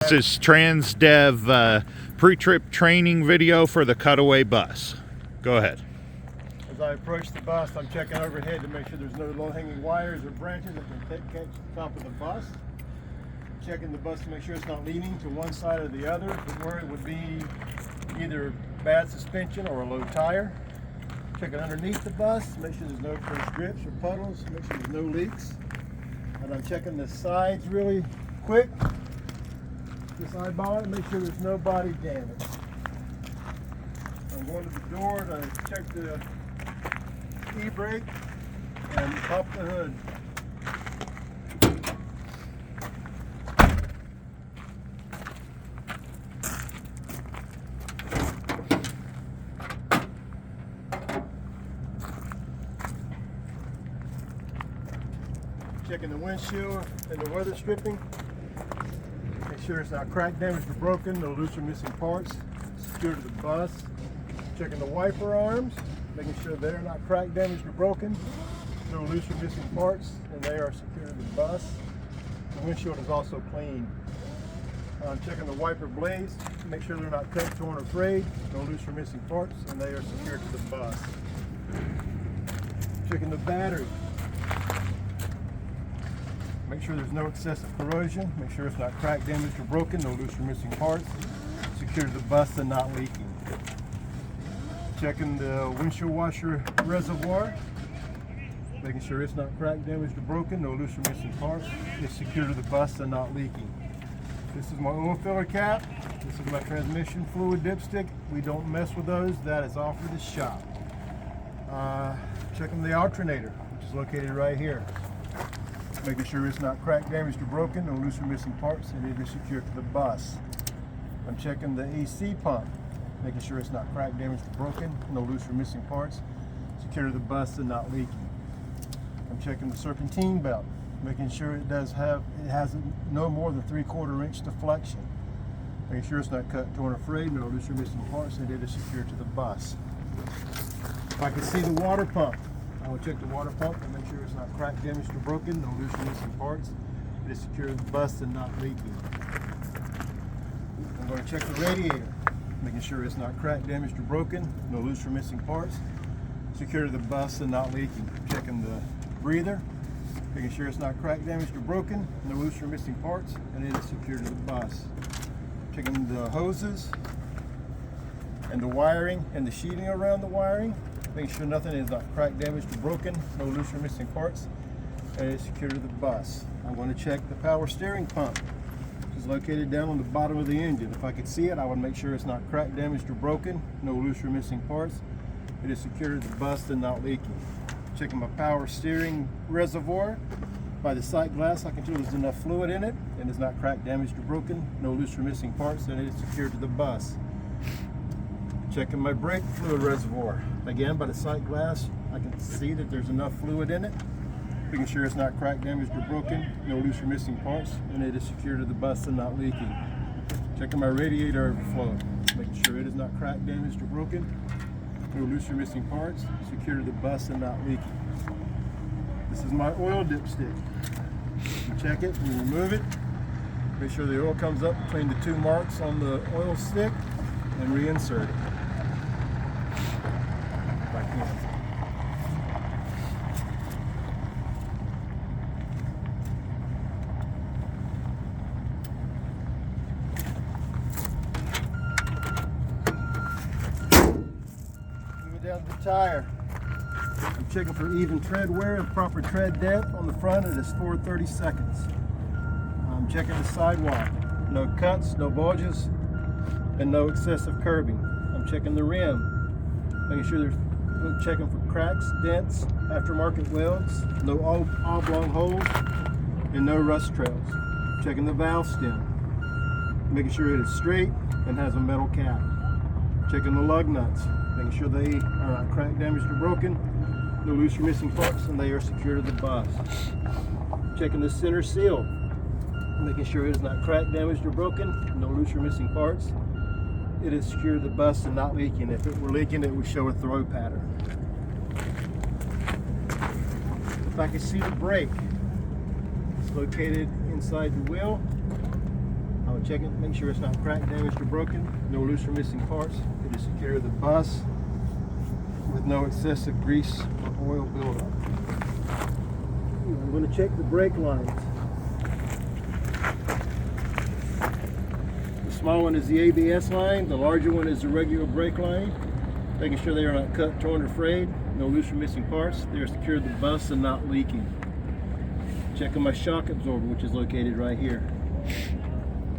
This is Transdev pre-trip training video for the Cutaway bus. Go ahead. As I approach the bus, I'm checking overhead to make sure there's no low-hanging wires or branches that can catch the top of the bus. Checking the bus to make sure it's not leaning to one side or the other, where it would be either bad suspension or a low tire. Checking underneath the bus, make sure there's no first drips or puddles, make sure there's no leaks. And I'm checking the sides really quick. Just eyeball it, make sure there's no body damage. I'm going to the door to check the e-brake and pop the hood. Checking the windshield and the weather stripping. Make sure it's not cracked, damaged, or broken, no loose or missing parts. Secure to the bus. Checking the wiper arms, making sure they're not cracked, damaged, or broken, no loose or missing parts, and they are secure to the bus. The windshield is also clean. I'm checking the wiper blades, make sure they're not cut, torn, or frayed, no loose or missing parts, and they are secured to the bus. Checking the battery. Make sure there's no excessive corrosion. Make sure it's not cracked, damaged, or broken. No loose or missing parts. Secure to the bus and not leaking. Checking the windshield washer reservoir. Making sure it's not cracked, damaged, or broken. No loose or missing parts. It's secure to the bus and not leaking. This is my oil filler cap. This is my transmission fluid dipstick. We don't mess with those. That is off of the shop. Checking the alternator, which is located right here. Making sure it's not cracked, damaged, or broken, no loose or missing parts, and it is secured to the bus. I'm checking the AC pump, making sure it's not cracked, damaged, or broken, no loose or missing parts, secured to the bus and not leaking. I'm checking the serpentine belt, making sure it has no more than 3/4 inch deflection. Making sure it's not cut, torn, or frayed, no loose or missing parts, and it is secured to the bus. If I can see the water pump, I will check the water pump and make sure it's not cracked, damaged, or broken, no loose or missing parts. It is secured to the bus and not leaking. I'm going to check the radiator, making sure it's not cracked, damaged, or broken, no loose or missing parts. Secure to the bus and not leaking. Checking the breather, making sure it's not cracked, damaged, or broken, no loose or missing parts, and it is secured to the bus. Checking the hoses and the wiring and the sheeting around the wiring. Making sure nothing is not cracked, damaged, or broken, no loose or missing parts, and it is secured to the bus. I'm going to check the power steering pump, which is located down on the bottom of the engine. If I could see it, I would make sure it's not cracked, damaged, or broken, no loose or missing parts. It is secured to the bus and not leaking. Checking my power steering reservoir. By the sight glass, I can tell there's enough fluid in it, and it's not cracked, damaged, or broken, no loose or missing parts, and it is secured to the bus. Checking my brake fluid reservoir. Again, by the sight glass, I can see that there's enough fluid in it. Making sure it's not cracked, damaged, or broken, no loose or missing parts, and it is secured to the bus and not leaking. Checking my radiator overflow. Making sure it is not cracked, damaged, or broken, no loose or missing parts, secured to the bus and not leaking. This is my oil dipstick. You check it, you remove it. Make sure the oil comes up between the two marks on the oil stick and reinsert it. Moving down to the tire. I'm checking for even tread wear and proper tread depth. On the front, it is 4 30-seconds. I'm checking the sidewalk. No cuts, no bulges, and no excessive curbing. I'm checking the rim, making sure there's checking for cracks, dents, aftermarket welds, no oblong holes, and no rust trails. Checking the valve stem, making sure it is straight and has a metal cap. Checking the lug nuts, making sure they are not cracked, damaged, or broken, no loose or missing parts, and they are secure to the bus. Checking the center seal, making sure it is not cracked, damaged, or broken, no loose or missing parts. It is secure to the bus and not leaking. If it were leaking, it would show a throw pattern. If I can see the brake, it's located inside the wheel. I would will check it, make sure it's not cracked, damaged, or broken. No loose or missing parts. It is secure to the bus with no excessive grease or oil buildup. I'm going to check the brake lines. The small one is the ABS line. The larger one is the regular brake line. Making sure they are not cut, torn, or frayed. No loose or missing parts. They are secured to the bus and not leaking. Checking my shock absorber, which is located right here.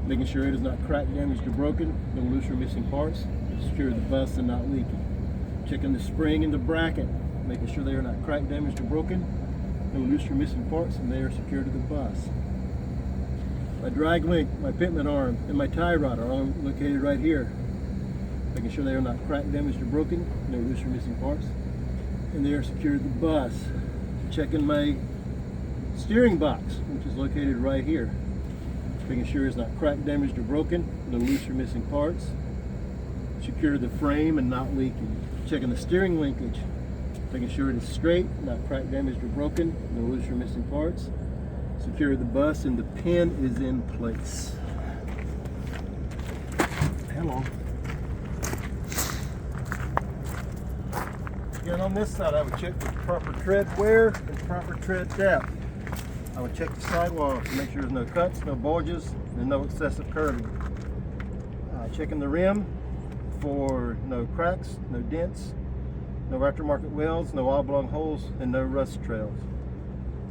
Making sure it is not cracked, damaged, or broken. No loose or missing parts. It's secured to the bus and not leaking. Checking the spring and the bracket. Making sure they are not cracked, damaged, or broken. No loose or missing parts, and they are secured to the bus. My drag link, my pitman arm, and my tie rod are all located right here. Making sure they are not cracked, damaged, or broken. No loose or missing parts, and they are secured to the bus. Checking my steering box, which is located right here. Making sure it's not cracked, damaged, or broken. No loose or missing parts. Secure the frame and not leaking. Checking the steering linkage. Making sure it is straight, not cracked, damaged, or broken. No loose or missing parts. Secure the bus and the pin is in place. Hello. Again, on this side, I would check the proper tread wear and proper tread depth. I would check the sidewall to make sure there's no cuts, no bulges, and no excessive curving. Checking the rim for no cracks, no dents, no aftermarket welds, no oblong holes, and no rust trails.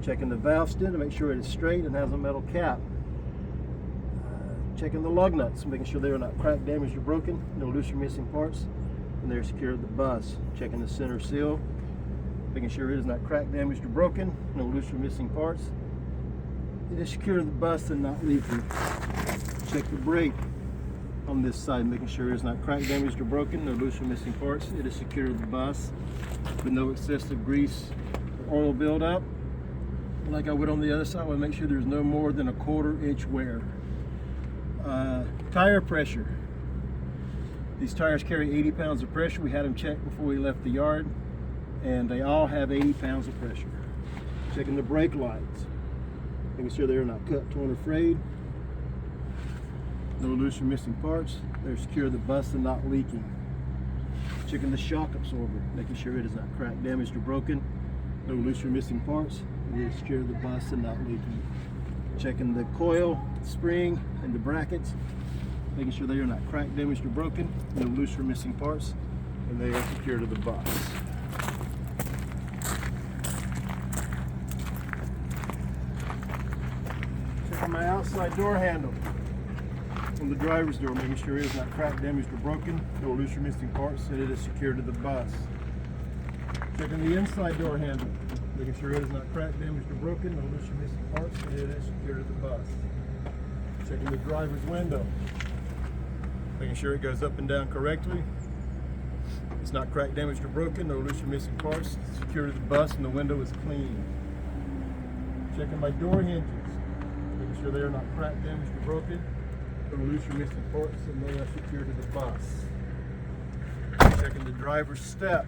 Checking the valve stem to make sure it is straight and has a metal cap. Checking the lug nuts, making sure they are not cracked, damaged, or broken, no loose or missing parts, and they're secured to the bus. Checking the center seal, making sure it is not cracked, damaged, or broken, no loose or missing parts. It is secured to the bus and not leaking. Check the brake on this side, making sure it is not cracked, damaged, or broken, no loose or missing parts. It is secured to the bus with no excessive grease or oil buildup. Like I would on the other side, I want to make sure there's no more than a 1/4 inch wear. Tire pressure. These tires carry 80 pounds of pressure. We had them checked before we left the yard, and they all have 80 pounds of pressure. Checking the brake lights, making sure they are not cut, torn, or frayed. No loose or missing parts. They're secure to the bus and not leaking. Checking the shock absorber, making sure it is not cracked, damaged, or broken. No loose or missing parts. It is secure to the bus and not leaking. Checking the coil, spring, and the brackets, making sure they are not cracked, damaged, or broken. No loose or missing parts, and they are secure to the bus. Checking my outside door handle on the driver's door, making sure it is not cracked, damaged, or broken. No loose or missing parts, and it is secured to the bus. Checking the inside door handle, making sure it is not cracked, damaged, or broken. No loose or missing parts, and it is secured to the bus. Checking the driver's window, making sure it goes up and down correctly. It's not cracked, damaged, or broken. No loose or missing parts. It's secured to the bus, and the window is clean. Checking my door hinges, making sure they are not cracked, damaged, or broken. No loose or missing parts, and they are secured to the bus. Checking the driver's step,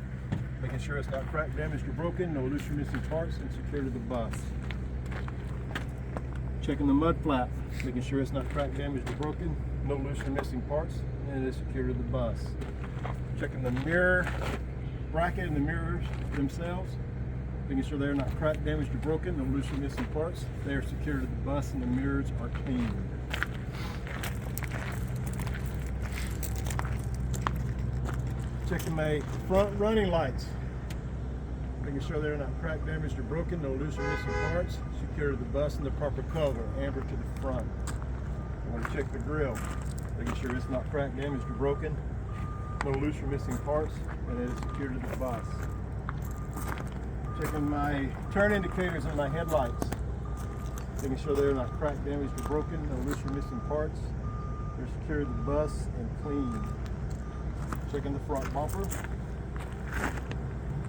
making sure it's not cracked, damaged, or broken. No loose or missing parts, and secured to the bus. Checking the mud flap, making sure it's not cracked, damaged, or broken. No loose or missing parts, and it is secured to the bus. Checking the mirror bracket and the mirrors themselves, making sure they are not cracked, damaged, or broken. No loose or missing parts. They are secured to the bus, and the mirrors are clean. Checking my front running lights, making sure they're not cracked, damaged, or broken. No loose or missing parts. Secure to the bus in the proper color, amber to the front. I want to check the grill, making sure it's not cracked, damaged, or broken. No loose or missing parts, and it is secured to the bus. Checking my turn indicators on my headlights, making sure they're not cracked, damaged, or broken. No loose or missing parts. They're secured to the bus and clean. Checking the front bumper,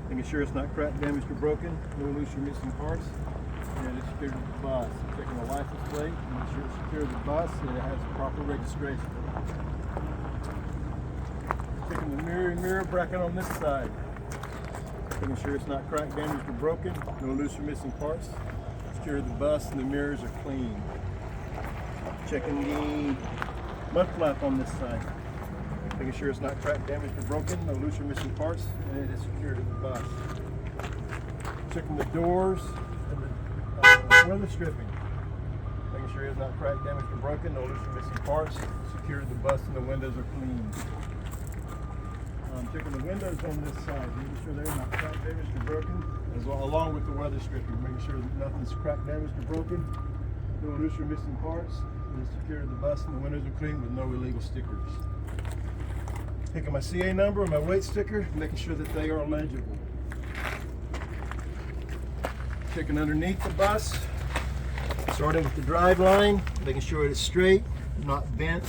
making sure it's not cracked, damaged, or broken. No loose or missing parts, and it's secured to the bus. Checking the license plate, making sure it's secured to the bus and it has proper registration. Checking the mirror bracket on this side, making sure it's not cracked, damaged, or broken. No loose or missing parts. Secured to the bus and the mirrors are clean. Checking the mud flap on this side. Making sure it's not cracked, damaged, or broken, no loose or missing parts, and it is secured to the bus. Checking the doors and the weather stripping. Making sure it's not cracked, damaged, or broken, no loose or missing parts, secured to the bus, and the windows are clean. Checking the windows on this side, making sure they're not cracked, damaged, or broken, as well, along with the weather stripping, making sure that nothing's cracked, damaged, or broken, no loose or missing parts, and it's secured to the bus, and the windows are clean with no illegal stickers. Picking my CA number and my weight sticker, making sure that they are legible. Checking underneath the bus, starting with the drive line, making sure it is straight, not bent.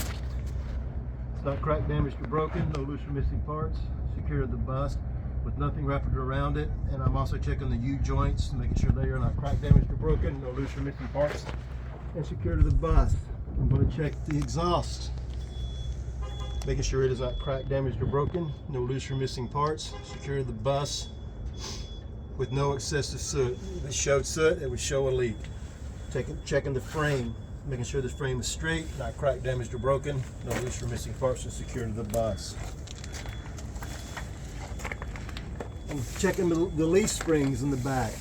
It's not cracked, damaged, or broken, no loose or missing parts, secured to the bus with nothing wrapped around it. And I'm also checking the U-joints, making sure they are not cracked, damaged, or broken, no loose or missing parts, and secured to the bus. I'm going to check the exhaust, making sure it is not cracked, damaged, or broken, no loose or missing parts, secured to the bus with no excessive soot. If it showed soot, it would show a leak. Checking the frame, making sure the frame is straight, not cracked, damaged, or broken, no loose or missing parts, and secured to the bus. I'm checking the leaf springs in the back,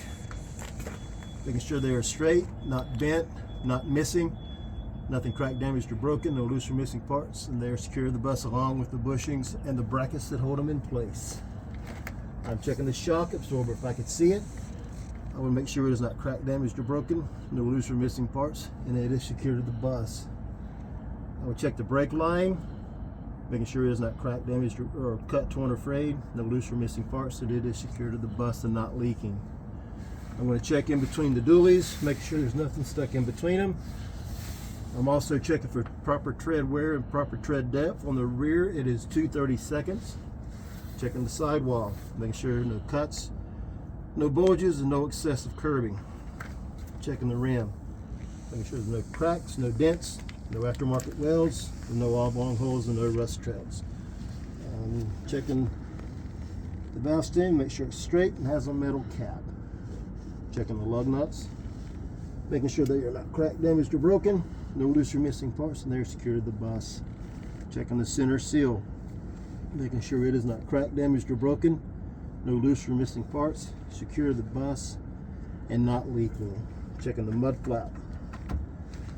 making sure they are straight, not bent, not missing, nothing cracked, damaged, or broken, no loose or missing parts, and they are secured to the bus along with the bushings and the brackets that hold them in place. I'm checking the shock absorber. If I could see it, I want to make sure it is not cracked, damaged, or broken, no loose or missing parts, and it is secured to the bus. I will check the brake line, making sure it is not cracked, damaged, or cut, torn, or frayed, no loose or missing parts, and it is secured to the bus and not leaking. I'm going to check in between the dualies, making sure there's nothing stuck in between them. I'm also checking for proper tread wear and proper tread depth. On the rear, it is 2/32. Checking the sidewall, making sure no cuts, no bulges, and no excessive curving. Checking the rim, making sure there's no cracks, no dents, no aftermarket welds, and no oblong holes, and no rust treads. Checking the valve stem, make sure it's straight and has a metal cap. Checking the lug nuts, making sure they are not cracked, damaged, or broken, no loose or missing parts, and they're secured to the bus. Checking the center seal, making sure it is not cracked, damaged, or broken, no loose or missing parts, secure to the bus, and not leaking. Checking the mud flap,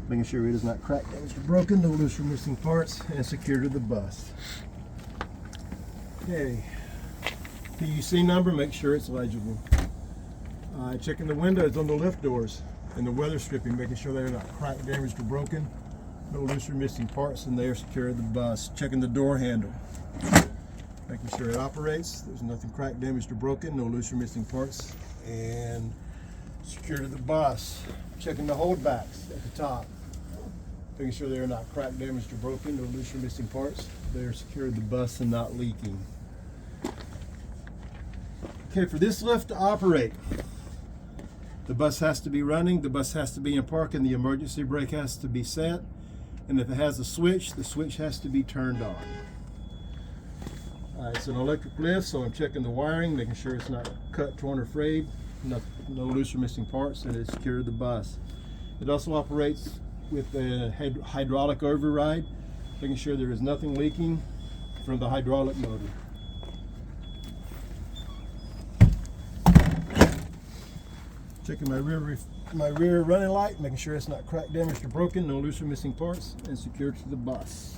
making sure it is not cracked, damaged, or broken, no loose or missing parts, and secure to the bus. Okay, PUC number, make sure it's legible. Checking the windows on the lift doors and the weather stripping, making sure they're not cracked, damaged, or broken, no loose or missing parts, and they are secure to the bus. Checking the door handle, making sure it operates, there's nothing cracked, damaged, or broken, no loose or missing parts, and secure to the bus. Checking the holdbacks at the top, making sure they are not cracked, damaged, or broken, no loose or missing parts, they are secure to the bus and not leaking. Okay, for this lift to operate, the bus has to be running, the bus has to be in park, and the emergency brake has to be set. And if it has a switch, the switch has to be turned on. It's an electric lift, so I'm checking the wiring, making sure it's not cut, torn, or frayed, no loose or missing parts, and it's secure to the bus. It also operates with a hydraulic override, making sure there is nothing leaking from the hydraulic motor. Checking my rear running light, making sure it's not cracked, damaged, or broken, no loose or missing parts, and secured to the bus.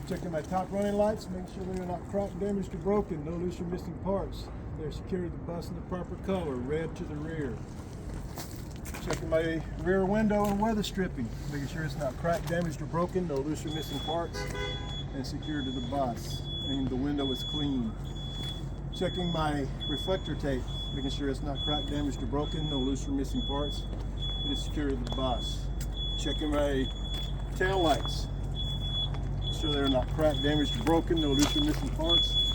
Checking my top running lights, making sure they are not cracked, damaged, or broken, no loose or missing parts. They're secured to the bus in the proper color, red to the rear. Checking my rear window and weather stripping, making sure it's not cracked, damaged, or broken, no loose or missing parts, and secured to the bus. And the window is clean. Checking my reflector tape, making sure it's not cracked, damaged, or broken, no loose or missing parts, and it's secured to the bus. Checking my tail lights, make sure they're not cracked, damaged, or broken, no loose or missing parts,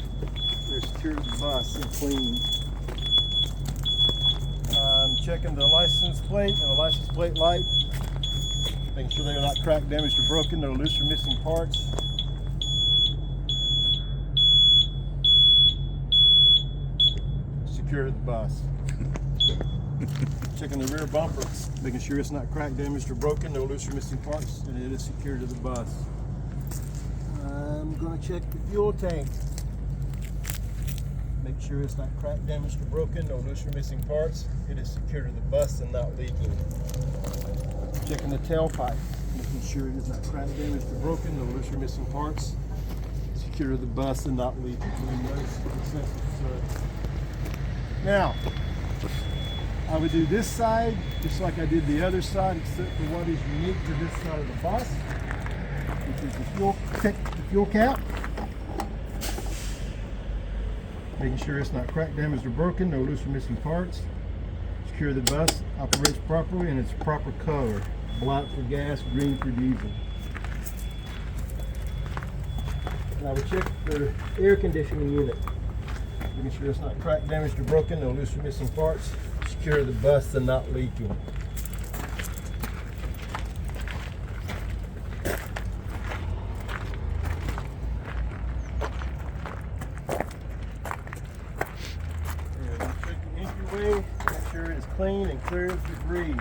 they're secured to the bus and clean. I'm checking the license plate and the license plate light, making sure they are not cracked, damaged, or broken, no loose or missing parts. Secure the bus. Checking the rear bumper, making sure it's not cracked, damaged, or broken, no loose or missing parts, and it is secured to the bus. I'm going to check the fuel tank. Make sure it's not cracked, damaged, or broken, no loose or missing parts. It is secured to the bus and not leaking. Checking the tailpipe, making sure it is not cracked, damaged, or broken, no loose or missing parts. Secure to the bus and not leaking. Now, I would do this side just like I did the other side, except for what is unique to this side of the bus, which is the fuel cap. Making sure it's not cracked, damaged, or broken, no loose or missing parts. Secure the bus, operates properly, and its proper color. Black for gas, green for diesel. And I would check the air conditioning unit. Making sure it's not cracked, damaged, or broken, no loose or missing parts. Secure the bus and not leaking. Check the entryway, make sure it's clean and clear of debris.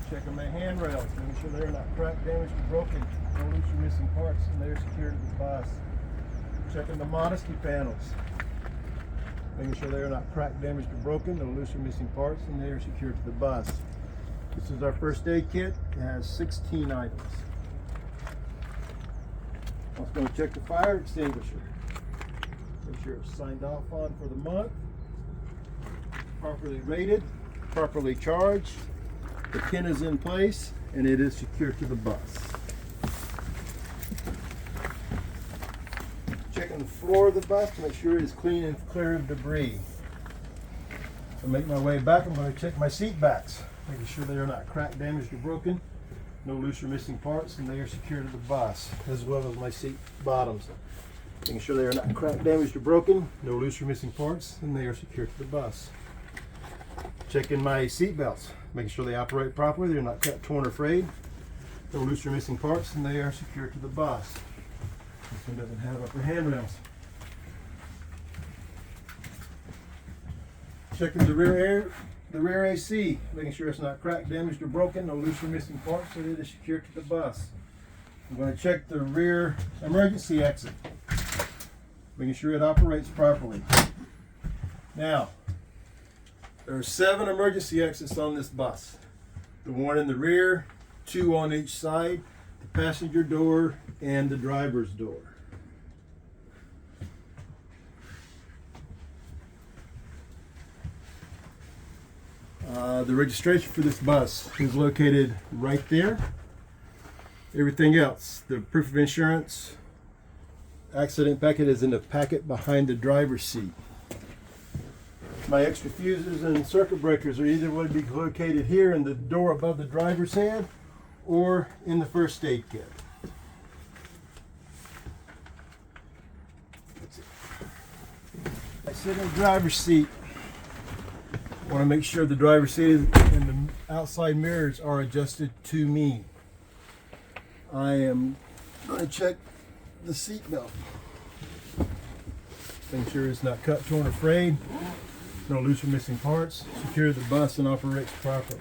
Checking my handrails, making sure they're not cracked, damaged, or broken, no loose or missing parts, and they're secured to the bus. Checking the modesty panels, making sure they're not cracked, damaged, or broken, no loose or missing parts, and they are secured to the bus. This is our first aid kit. It has 16 items. Also going to check the fire extinguisher. Make sure it's signed off on for the month. Properly rated, properly charged. The pin is in place, and it is secured to the bus. Checking the floor of the bus to make sure it is clean and clear of debris. To make my way back, I'm going to check my seat backs, making sure they are not cracked, damaged, or broken, no loose or missing parts, and they are secured to the bus, as well as my seat bottoms. Making sure they are not cracked, damaged, or broken, no loose or missing parts, and they are secured to the bus. Checking my seat belts, making sure they operate properly, they're not cut, torn, or frayed, no loose or missing parts, and they are secured to the bus. This one doesn't have upper handrails. Checking the rear AC, making sure it's not cracked, damaged, or broken, no loose or missing parts, so it is secured to the bus. I'm going to check the rear emergency exit, making sure it operates properly. Now, there are 7 emergency exits on this bus. The one in the rear, 2 on each side, the passenger door, and the driver's door. The registration for this bus is located right there. Everything else, the proof of insurance, accident packet is in the packet behind the driver's seat. My extra fuses and circuit breakers are either going to be located here in the door above the driver's head or in the first aid kit. I sit in the driver's seat. I want to make sure the driver's seat and the outside mirrors are adjusted to me. I am going to check the seat belt. Make sure it's not cut, torn, or frayed. No loose or missing parts. Secure the bus and operates properly.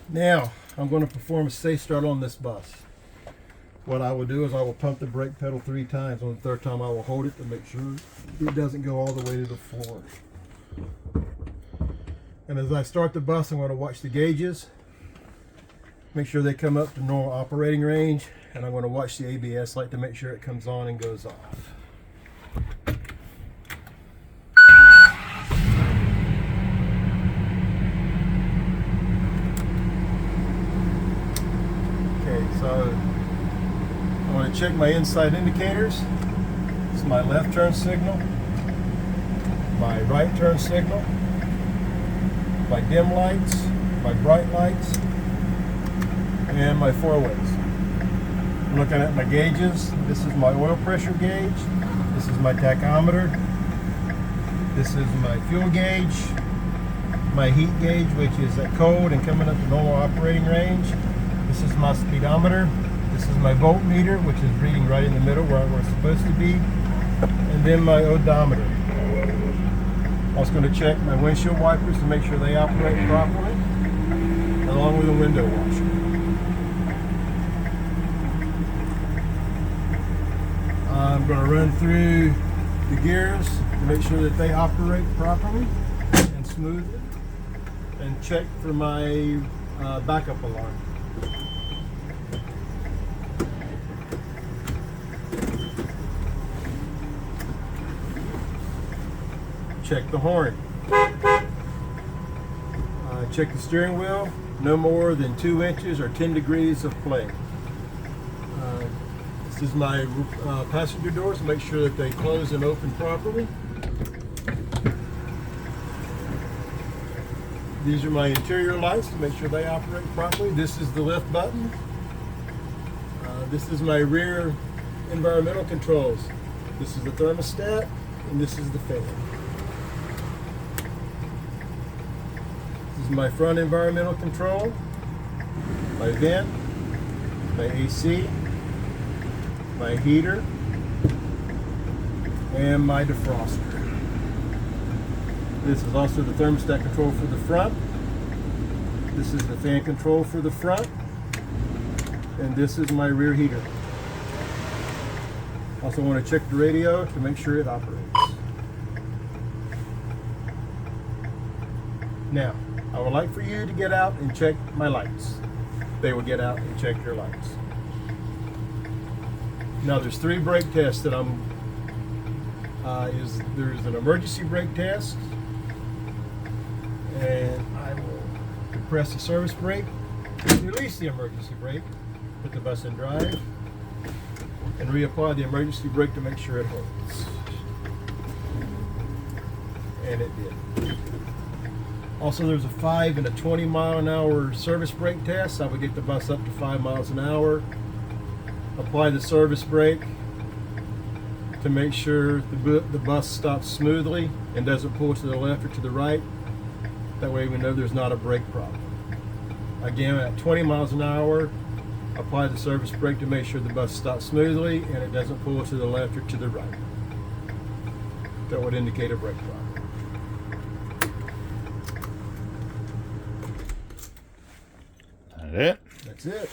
Now, I'm going to perform a safe start on this bus. What I will do is I will pump the brake pedal 3 times. On the 3rd time I will hold it to make sure it doesn't go all the way to the floor. And as I start the bus, I'm going to watch the gauges. Make sure they come up to normal operating range. And I'm going to watch the ABS light to make sure it comes on and goes off. Okay, so I want to check my inside indicators. This is my left turn signal, my right turn signal, my dim lights, my bright lights, and my 4-ways. I'm looking at my gauges. This is my oil pressure gauge. This is my tachometer. This is my fuel gauge. My heat gauge, which is at cold and coming up to normal operating range. This is my speedometer. This is my voltmeter, which is reading right in the middle where it's supposed to be. and then my odometer. Also going to check my windshield wipers to make sure they operate properly, along with the window washer. I'm going to run through the gears to make sure that they operate properly and smoothly, and check for my backup alarm. Check the horn. Check the steering wheel, no more than 2 inches or 10 degrees of play. This is my passenger doors to make sure that they close and open properly. These are my interior lights to make sure they operate properly. This is the lift button. This is my rear environmental controls. This is the thermostat, and this is the fan. This is my front environmental control, my vent, my AC, my heater, and my defroster. This is also the thermostat control for the front. This is the fan control for the front. And this is my rear heater. Also want to check the radio to make sure it operates. Now, I would like for you to get out and check my lights. They will get out and check your lights. Now there's 3 brake tests that there's an emergency brake test, and I will press the service brake, release the emergency brake, put the bus in drive, and reapply the emergency brake to make sure it holds. And it did. Also, there's a 5 and a 20 mile an hour service brake test. I would get the bus up to 5 miles an hour. Apply the service brake to make sure the bus stops smoothly and doesn't pull to the left or to the right. That way we know there's not a brake problem. Again, at 20 miles an hour, apply the service brake to make sure the bus stops smoothly and it doesn't pull to the left or to the right. That would indicate a brake problem. That's it. That's it.